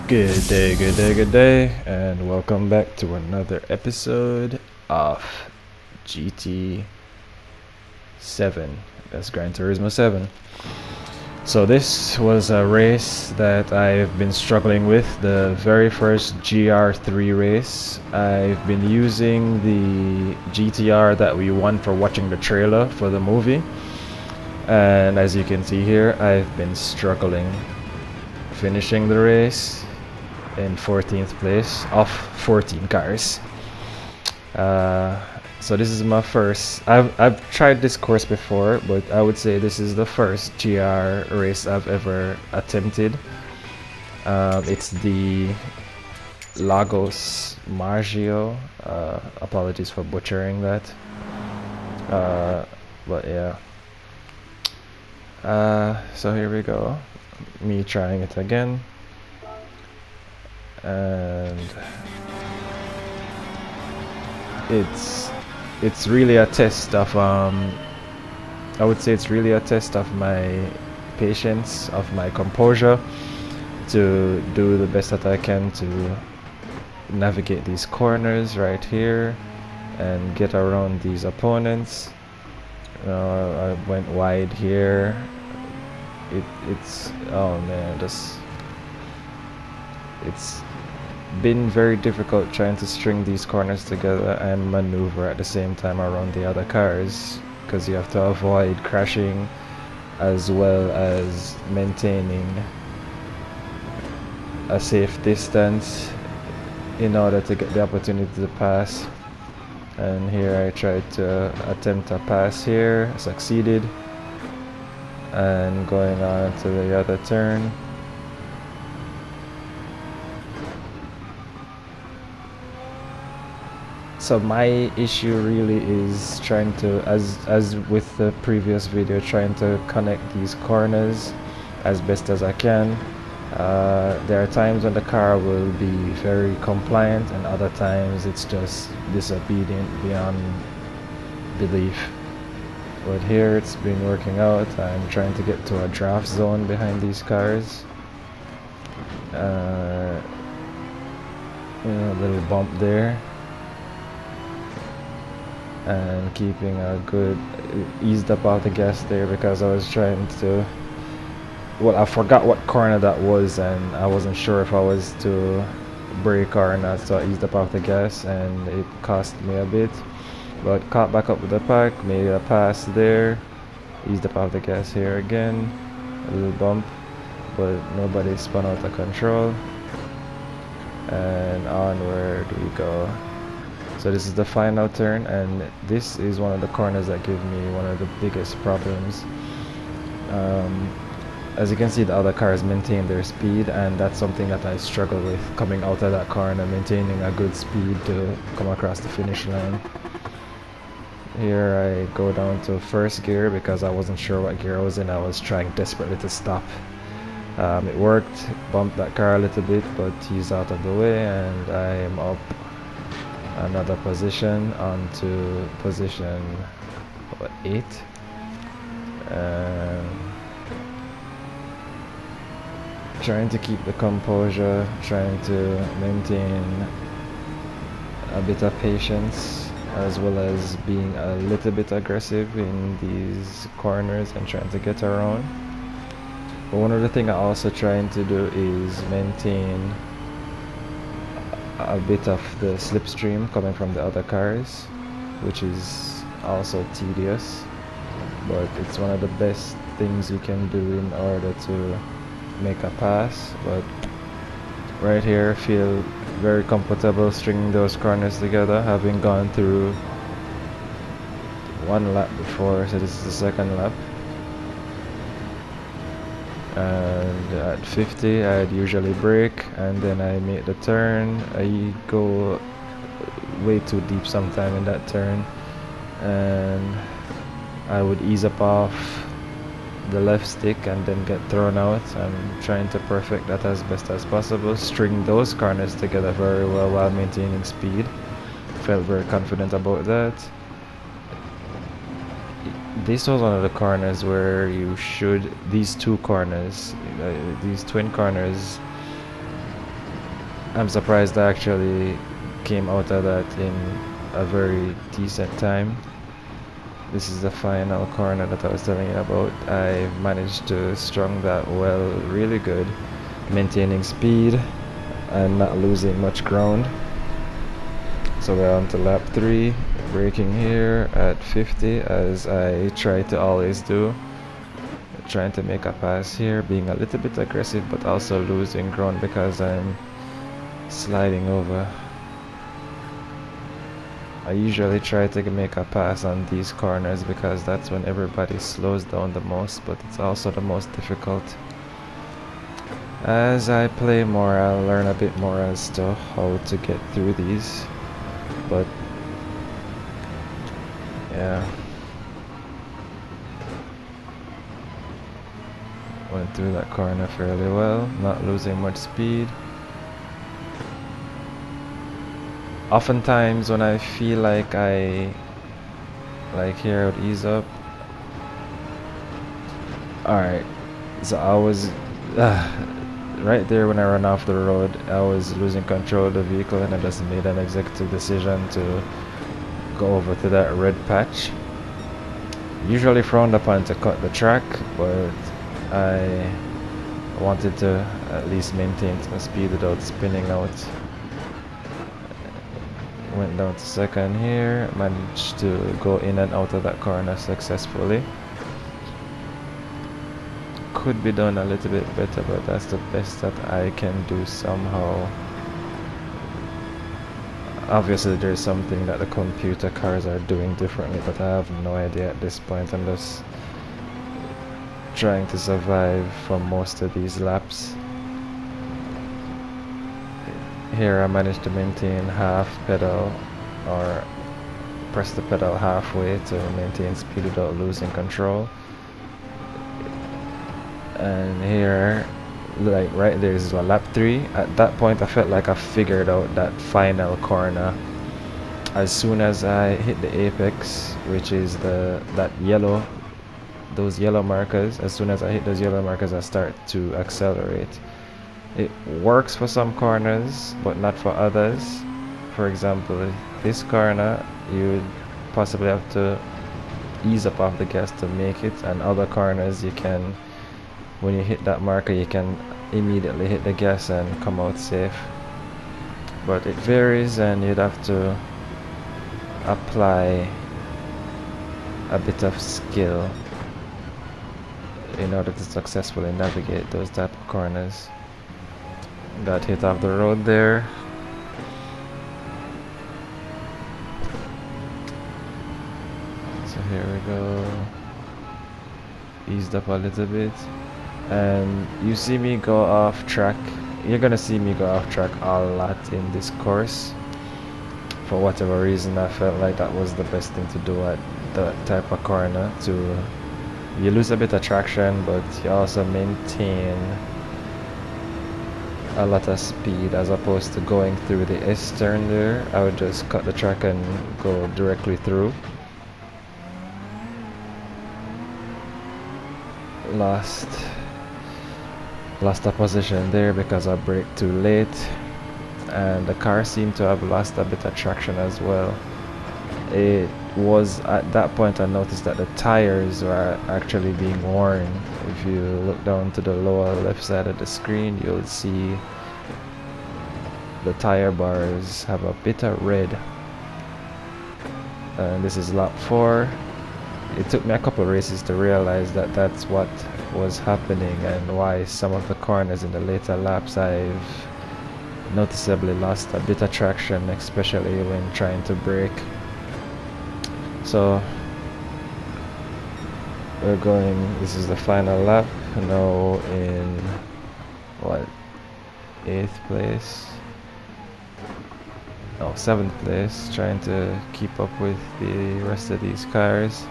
Good day, and welcome back to another episode of GT7. That's Gran Turismo 7. So this was a race that I've been struggling with, the very first Gr.3 race. I've been using the GTR that we won for watching the trailer for the movie. And as you can see here, I've been struggling finishing the race in 14th place off 14 cars. So this is my first. I've tried this course before, but I would say this is the first GR race I've ever attempted. It's the Lagos Maggiore. Apologies for butchering that. But yeah. So here we go. Me trying it again. And it's really a test of I would say it's really a test of my patience, of my composure, to do the best that I can to navigate these corners right here and get around these opponents. I went wide here. It's oh man, it's been very difficult trying to string these corners together and maneuver at the same time around the other cars, because you have to avoid crashing as well as maintaining a safe distance in order to get the opportunity to pass. And here I tried to attempt a pass here, succeeded, and going on to the other turn. So my issue really is trying to, as with the previous video, trying to connect these corners as best as I can. There are times when the car will be very compliant, and other times it's just disobedient beyond belief. But here it's been working out. I'm trying to get to a draft zone behind these cars. A little bump there. And keeping a good, eased up out the gas there because I was trying to, well, I forgot what corner that was and I wasn't sure if I was to brake or not, so I eased up out the gas and it cost me a bit, but caught back up with the pack, made a pass there, eased up out the gas here again, a little bump, but nobody spun out of control, and onward we go. So this is the final turn, and this is one of the corners that give me one of the biggest problems. As you can see, the other cars maintain their speed, and that's something that I struggle with, coming out of that corner, maintaining a good speed to come across the finish line. Here I go down to first gear because I wasn't sure what gear I was in. I was trying desperately to stop. It worked, bumped that car a little bit, but he's out of the way, and I am up another position onto position 8, trying to keep the composure, trying to maintain a bit of patience as well as being a little bit aggressive in these corners and trying to get around. But one of the things I'm also trying to do is maintain a bit of the slipstream coming from the other cars, which is also tedious, but it's one of the best things you can do in order to make a pass. But right here, feel very comfortable stringing those corners together, having gone through one lap before, so this is the second lap. And at 50 I'd usually brake, and then I make the turn. I go way too deep sometime in that turn, and I would ease up off the left stick and then get thrown out. I'm trying to perfect that as best as possible, string those corners together very well while maintaining speed. Felt very confident about that. This was one of the corners where you should, these two corners, these twin corners, I'm surprised I actually came out of that in a very decent time. This is the final corner that I was telling you about. I managed to strung that well really good, maintaining speed and not losing much ground. So we're on to lap 3, braking here at 50 as I try to always do. Trying to make a pass here, being a little bit aggressive but also losing ground because I'm sliding over. I usually try to make a pass on these corners because that's when everybody slows down the most, but it's also the most difficult. As I play more, I'll learn a bit more as to how to get through these, but yeah. Went through that corner fairly well, not losing much speed. Oftentimes when I feel like here I would ease up. Alright, so I was right there when I ran off the road, I was losing control of the vehicle and I just made an executive decision to go over to that red patch. Usually frowned upon to cut the track, but I wanted to at least maintain some speed without spinning out. Went down to second here, managed to go in and out of that corner successfully. Could be done a little bit better, but that's the best that I can do somehow. Obviously there's something that the computer cars are doing differently, but I have no idea at this point. I'm just trying to survive for most of these laps. Here I managed to maintain half pedal, or press the pedal halfway to maintain speed without losing control. And here, like right there is lap 3. At that point I felt like I figured out that final corner. As soon as I hit the apex, which is those yellow markers, as soon as I hit those yellow markers I start to accelerate. It works for some corners, but not for others. For example, this corner, you would possibly have to ease up off the gas to make it, and other corners you can, when you hit that marker, you can immediately hit the gas and come out safe. But it varies, and you'd have to apply a bit of skill in order to successfully navigate those type of corners. Got hit off the road there. So here we go. Eased up a little bit. And you see me go off track. You're gonna see me go off track a lot in this course. For whatever reason, I felt like that was the best thing to do at that type of corner. You lose a bit of traction, but you also maintain a lot of speed, as opposed to going through the S-turn there. I would just cut the track and go directly through. Lost a position there because I braked too late, and the car seemed to have lost a bit of traction as well. It was at that point I noticed that the tires were actually being worn. If you look down to the lower left side of the screen, you'll see the tire bars have a bit of red. And this is lap 4. It took me a couple of races to realize that that's what was happening, and why some of the corners in the later laps I've noticeably lost a bit of traction, especially when trying to brake. So we're going, this is the final lap now in what, 8th place? No, 7th place, trying to keep up with the rest of these cars.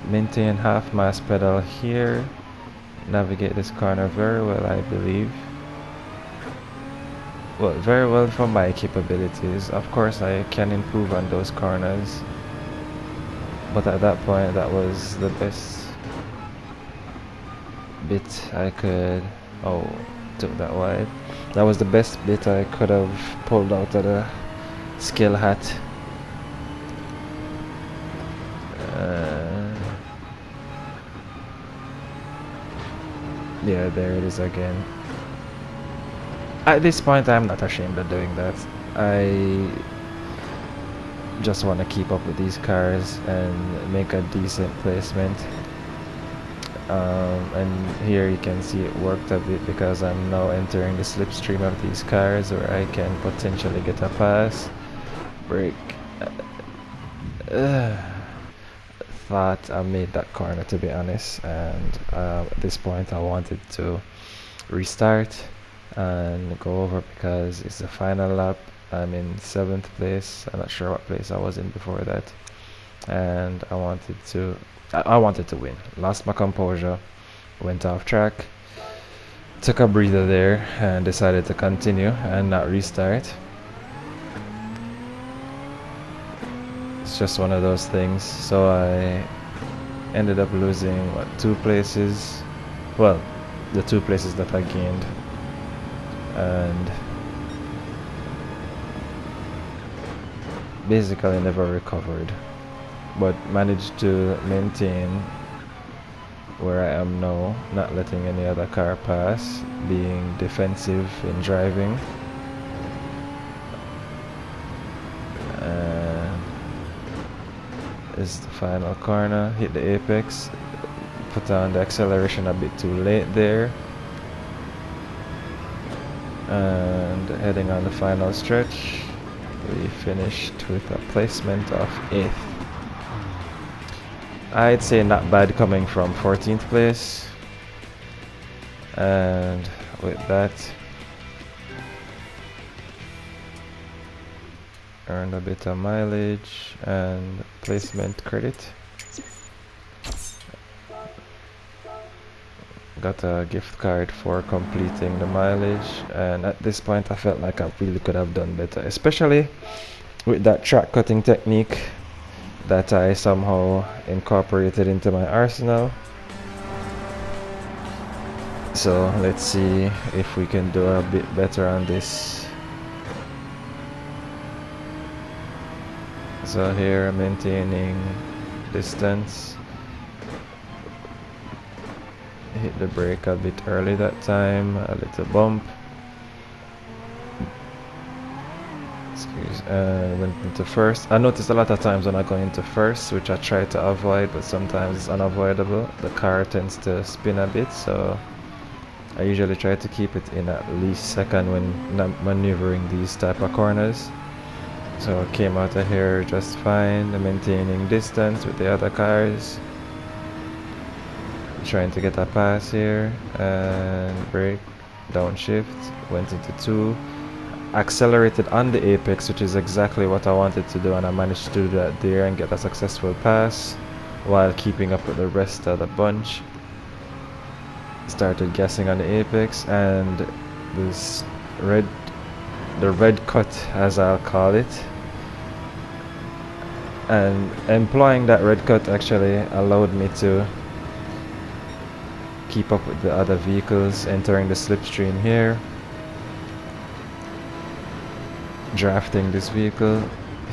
Maintain half mass pedal here, navigate this corner very well, I believe. Well, very well for my capabilities. Of course I can improve on those corners, but at that point that was the bit I could. Oh, took that wide. That was the best bit I could have pulled out of the skill hat. Yeah, there it is again. At this point, I'm not ashamed of doing that. I just want to keep up with these cars and make a decent placement. And here you can see it worked a bit because I'm now entering the slipstream of these cars where I can potentially get a pass. Brake. Thought I made that corner, to be honest, and at this point I wanted to restart and go over because it's the final lap. I'm in 7th place. I'm not sure what place I was in before that, and I wanted to win. Lost my composure, went off track, took a breather there, and decided to continue and not restart. It's just one of those things. So I ended up losing 2 places. Well, the 2 places that I gained, and basically never recovered, but managed to maintain where I am now, not letting any other car pass, being defensive in driving. Is the final corner, hit the apex, put on the acceleration a bit too late there, and heading on the final stretch, we finished with a placement of 8th. I'd say not bad coming from 14th place, and with that earned a bit of mileage and placement credit. Got a gift card for completing the mileage, and at this point I felt like I really could have done better, especially with that track cutting technique that I somehow incorporated into my arsenal. So let's see if we can do a bit better on this. So here, maintaining distance, hit the brake a bit early that time, a little bump. Went into first. I noticed a lot of times when I go into first, which I try to avoid, but sometimes it's unavoidable. The car tends to spin a bit, so I usually try to keep it in at least second when maneuvering these type of corners. So I came out of here just fine, maintaining distance with the other cars. Trying to get a pass here, and brake, downshift, went into 2. Accelerated on the apex, which is exactly what I wanted to do, and I managed to do that there and get a successful pass while keeping up with the rest of the bunch. Started gassing on the apex, and the red cut, as I'll call it, and employing that red cut actually allowed me to keep up with the other vehicles, entering the slipstream here, drafting this vehicle,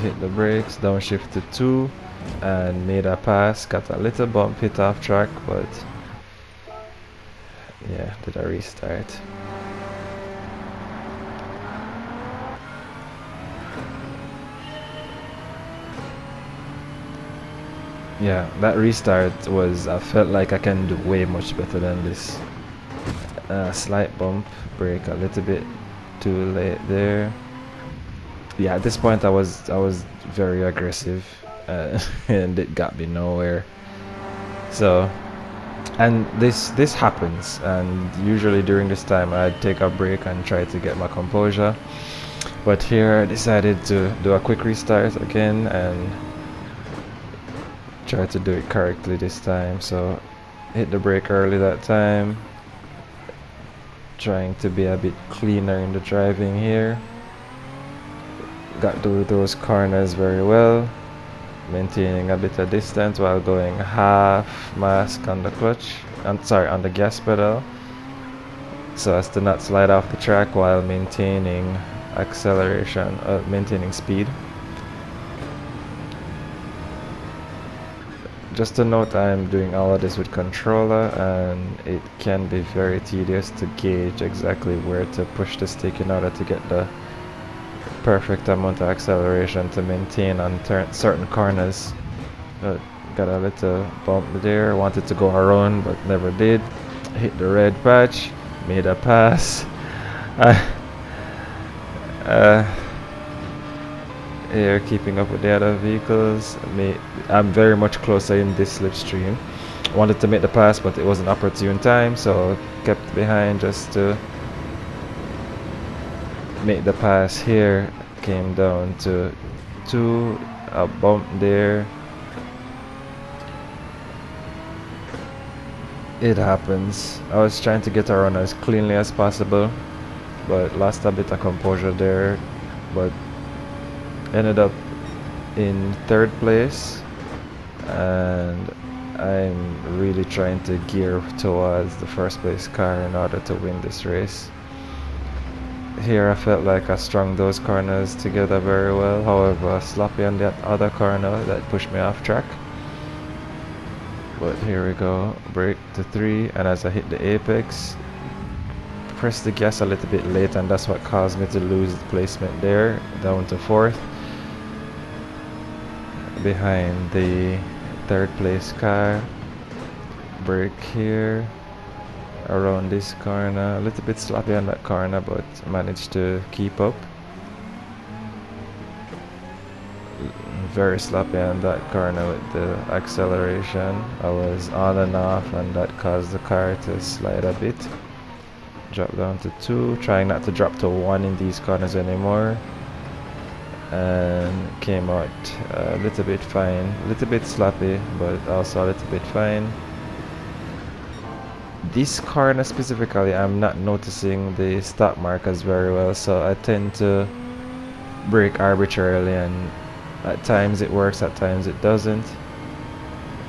hit the brakes, downshift to 2, and made a pass. Got a little bump, hit off track, but yeah, did a restart. Yeah, that restart was, I felt like I can do way much better than this. Slight bump, brake a little bit too late there. Yeah, at this point I was very aggressive, and it got me nowhere. So, and this happens, and usually during this time I'd take a break and try to get my composure, but here I decided to do a quick restart again and try to do it correctly this time. So hit the brake early that time, trying to be a bit cleaner in the driving here. Got through those corners very well, maintaining a bit of distance while going half mask on the clutch, I'm sorry, on the gas pedal, so as to not slide off the track while maintaining acceleration, maintaining speed. Just to note, I'm doing all of this with controller, and it can be very tedious to gauge exactly where to push the stick in order to get the perfect amount of acceleration to maintain on certain corners. Got a little bump there, wanted to go around but never did. Hit the red patch, made a pass. uh, Here, keeping up with the other vehicles. I'm very much closer in this slipstream. Wanted to make the pass, but it wasn't opportune time, so kept behind just to make the pass here. Came down to a bump there. It happens. I was trying to get around as cleanly as possible, but lost a bit of composure there. But ended up in third place, and I'm really trying to gear towards the first place car in order to win this race. Here I felt like I strung those corners together very well, however sloppy on that other corner that pushed me off track. But here we go, brake to 3, and as I hit the apex, pressed the gas a little bit late, and that's what caused me to lose the placement there, down to 4th. Behind the third place car. Brake here around this corner, a little bit sloppy on that corner, but managed to keep up. Very sloppy on that corner with the acceleration. I was on and off, and that caused the car to slide a bit. Drop down to 2, trying not to drop to 1 in these corners anymore. And came out a little bit fine, a little bit sloppy, but also a little bit fine. This corner specifically, I'm not noticing the stop markers very well, so I tend to brake arbitrarily, and at times it works, at times it doesn't.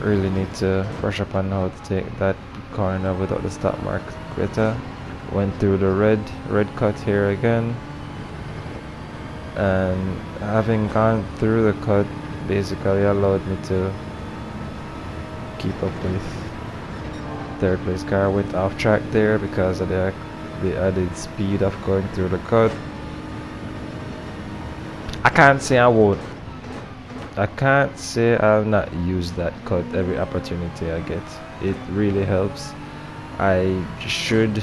Really need to brush up on how to take that corner without the stop mark better. Went through the red cut here again. And having gone through the cut basically allowed me to keep up with third place car. Went off track there because of the added speed of going through the cut. I can't say I'll not use that cut every opportunity I get. It really helps. I should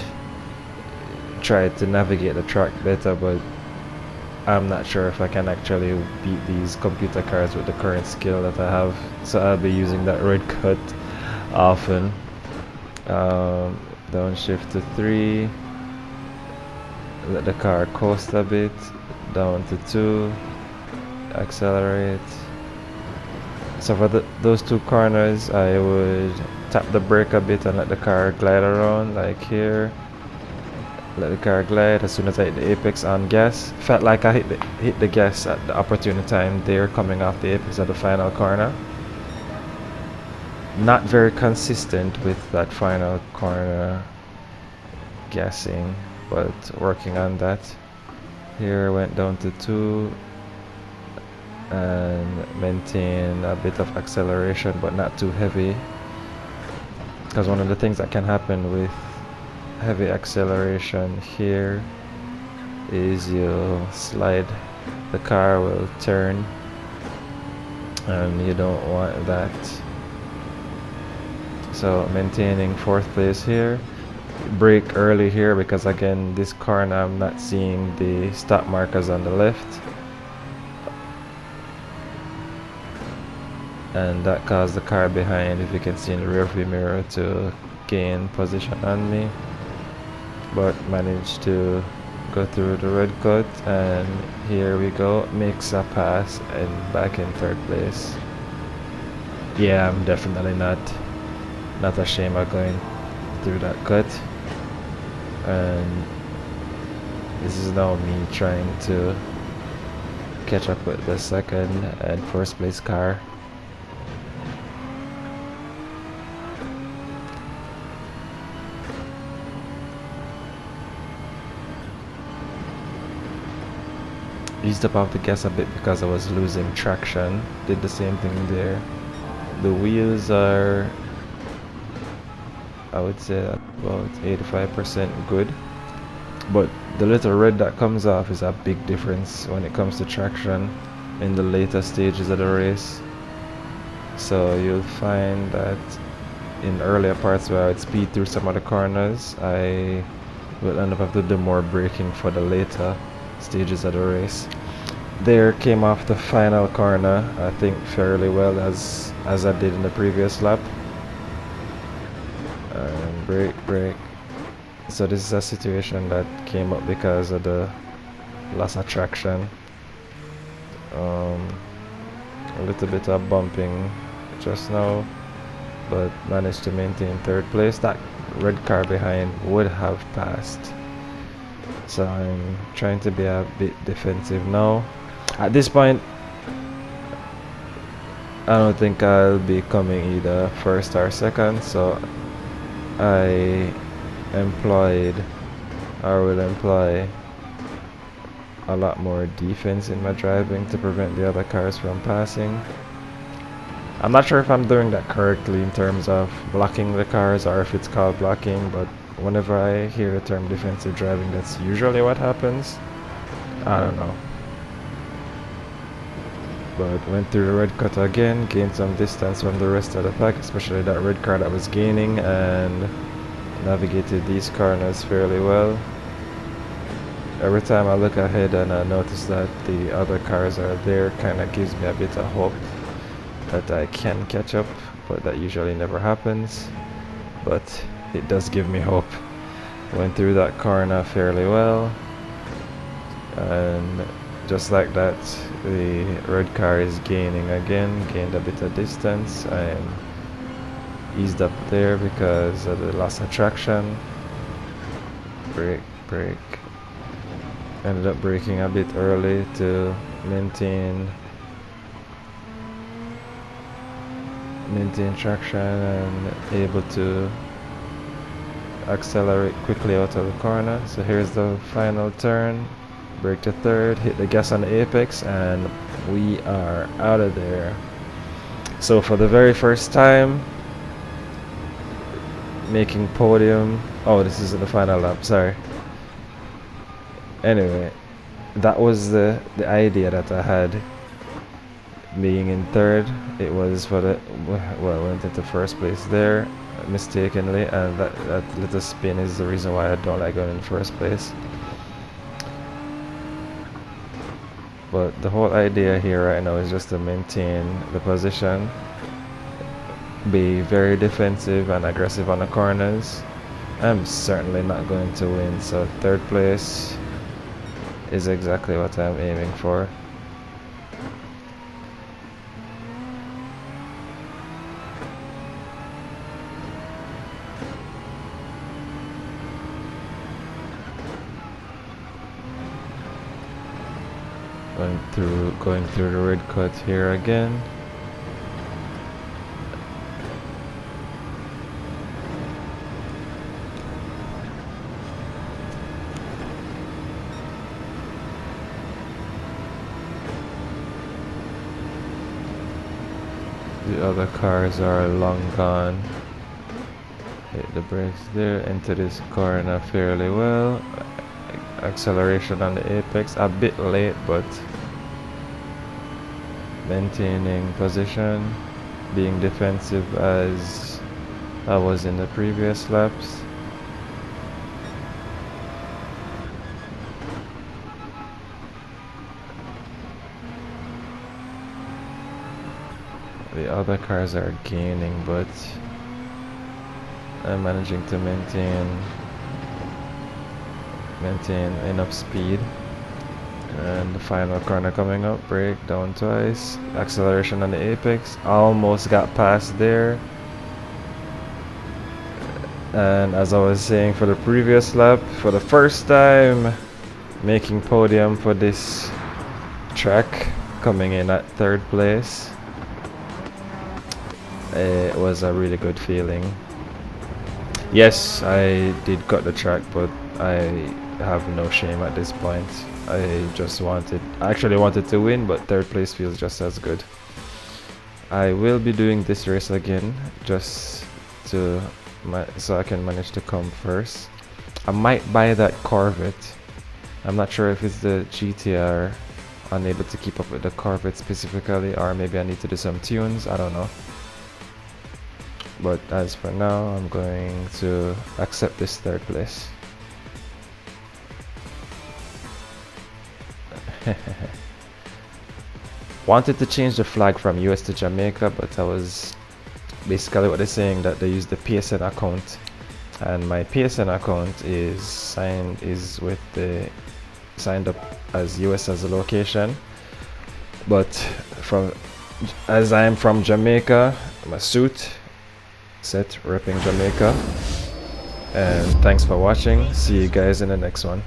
try to navigate the track better, but I'm not sure if I can actually beat these computer cars with the current skill that I have, so I'll be using that red cut often. Downshift to 3, let the car coast a bit, down to 2, accelerate. So for those 2 corners, I would tap the brake a bit and let the car glide around, like here. Let the car glide. As soon as I hit the apex on gas, felt like I hit the gas at the opportune time there, coming off the apex of the final corner. Not very consistent with that final corner gassing, but working on that. Here went down to 2 and maintain a bit of acceleration, but not too heavy, because one of the things that can happen with heavy acceleration here is you slide, the car will turn, and you don't want that. So maintaining 4th place here. Brake early here because again this corner I'm not seeing the stop markers on the left, and that caused the car behind, if you can see in the rear view mirror, to gain position on me, but managed to go through the red cut, and here we go, makes a pass and back in 3rd place. Yeah, I'm definitely not ashamed of going through that cut, and this is now me trying to catch up with the 2nd and 1st place car. Eased up off the gas a bit because I was losing traction. Did the same thing there. The wheels are, I would say, about 85% good. But the little red that comes off is a big difference when it comes to traction in the later stages of the race. So you'll find that in earlier parts where I would speed through some of the corners, I will end up having to do more braking for the later stages of the race. There came off the final corner, I think fairly well as I did in the previous lap. And brake. So this is a situation that came up because of the loss of traction. A little bit of bumping just now, but managed to maintain third place. That red car behind would have passed. So I'm trying to be a bit defensive now. At this point, I don't think I'll be coming either first or second, so I employed or will employ a lot more defense in my driving to prevent the other cars from passing. I'm not sure if I'm doing that correctly in terms of blocking the cars or if it's called blocking, but whenever I hear the term defensive driving, that's usually what happens. I don't know. But went through the red cut again, gained some distance from the rest of the pack, especially that red car that was gaining, and navigated these corners fairly well. Every time I look ahead and I notice that the other cars are there, kind of gives me a bit of hope that I can catch up, but that usually never happens. But it does give me hope. Went through that corner fairly well, and just like that, the red car is gaining again, gained a bit of distance. I am eased up there because of the loss of traction. Brake. Ended up braking a bit early to maintain traction and able to accelerate quickly out of the corner. So here's the final turn. Brake to third, hit the gas on the apex, and we are out of there. So for the very first time, making podium. Oh, this isn't the final lap, sorry. Anyway, that was the idea that I had. Being in third, it was for the, well, I went into first place there mistakenly, and that little spin is the reason why I don't like going in first place. But the whole idea here right now is just to maintain the position, be very defensive and aggressive on the corners. I'm certainly not going to win, so third place is exactly what I'm aiming for. Going through the red cut here again. The other cars are long gone. Hit the brakes there, into this corner fairly well. Acceleration on the apex, a bit late, but maintaining position, being defensive as I was in the previous laps. The other cars are gaining, but I'm managing to maintain enough speed. And the final corner coming up, brake down twice, acceleration on the apex, almost got past there. And as I was saying for the previous lap, for the first time making podium for this track, coming in at third place. It was a really good feeling. Yes, I did cut the track, but I have no shame at this point. I actually wanted to win, but third place feels just as good. I will be doing this race again just to so I can manage to come first. I might buy that Corvette. I'm not sure if it's the GTR unable to keep up with the Corvette specifically, or maybe I need to do some tunes, I don't know. But as for now, I'm going to accept this third place. Wanted to change the flag from US to Jamaica, but I was basically what they're saying that they use the PSN account, and my PSN account is signed up as US as a location, but as I am from Jamaica, my suit set repping Jamaica. And thanks for watching. See you guys in the next one.